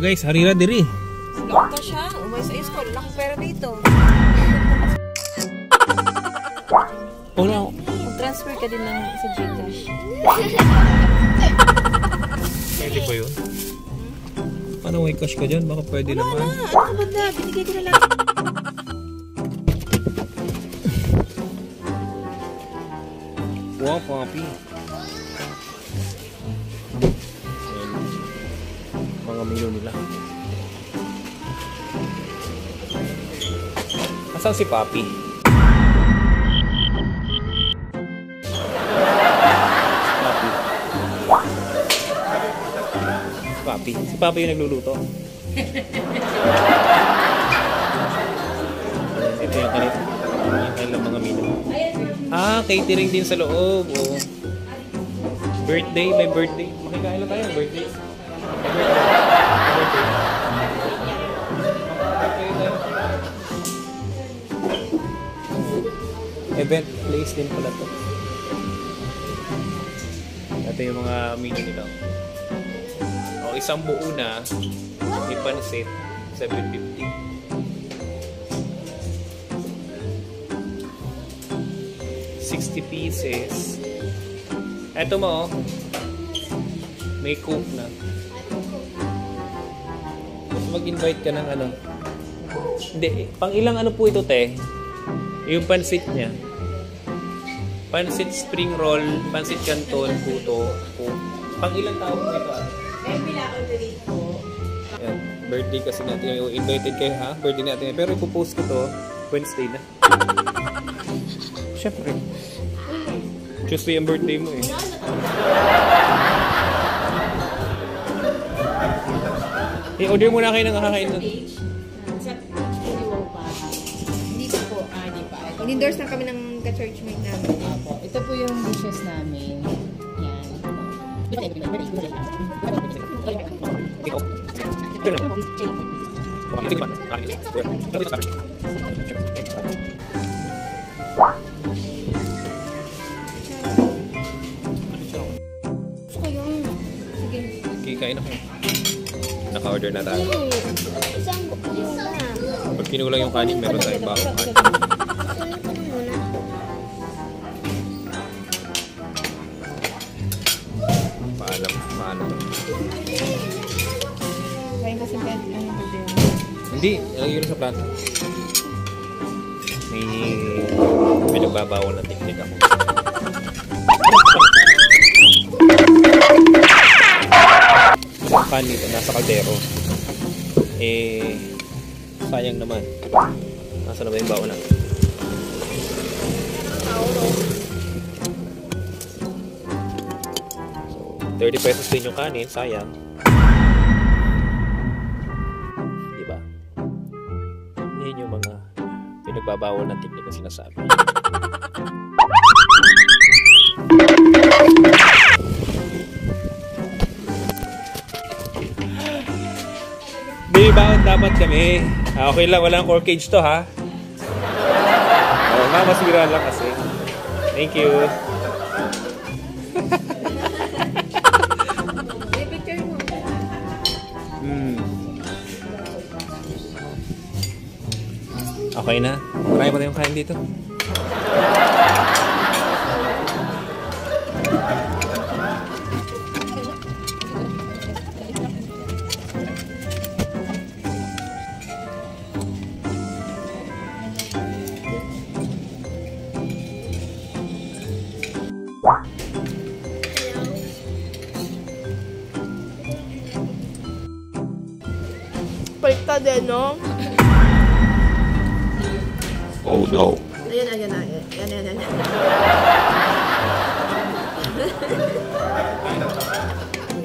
guys, harira diri. Silang ka siya. Umay sa school. Wala akong pera dito. Wala. Mag-transfer ka din lang sa Gcash. Pwede po yun? Paano may cash ka dyan? Baka pwede naman. Wala. Ano ba na? Binigay ko na lang. Wow, papi. Mga menu nila. Asan si papi? Papi. Si papi yung nagluluto. Ito yung kanito. Yung kanilang mga menu. Ah, catering din sa loob. Oh. Birthday, may birthday. Makikain na tayo, birthday. Event place din pala to. Ito yung mga menu nila. O, isang buo na, may pansit, 750. 60 pieces. Eto mo, may coke na. Mas mag-invite ka ng ano. Hindi, pang ilang ano po ito, te? Yung pansit niya. Pansit spring roll, pansit canton, puto, coke. Pang ilang tao po ito, ah? Ayan, birthday kasi natin. Invited kayo, ha? Birthday natin. Pero ipopost ko to Wednesday na. Siyempre. Tuesday ang birthday mo eh. I-order muna kayo ng kakain na. Hindi po. Hindi pa. In-endorse na kami ng ka-churchmate namin. Opo. Ito po yung dishes namin. Yan. Kain na kayo. Naka-order na tayo. Isang muna. Pag kinulang yung kanin, meron tayong bakong kanin. Sulit ko muna. Paalam. Kain kasi kahit ano ba din. Hindi, ilagay yun sa plato. May nagbabawal na teknik ako. Kanin nasa kaldero. Sayang naman. Nasa na ba yung baon na? So, 30 pesos din yung kanin. Sayang. Diba? Yan yung mga pinagbabawal ng teknik na sinasabi. Baon dapat kami. Okay lang, walang corkage to ha. Masira lang kasi. Thank you. Okay na. Marami pa tayong kain dito. Baliktad din, no? Oh no. Ayan.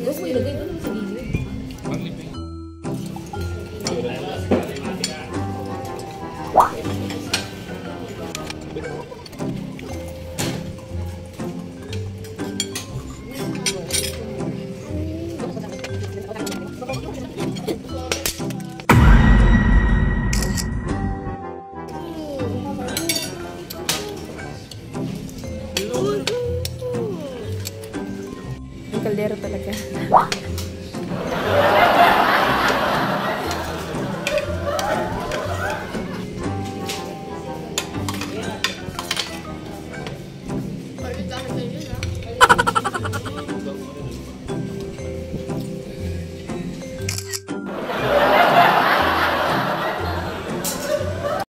Gusto mo ilagay ko lang sa video. Ang kaldero talaga.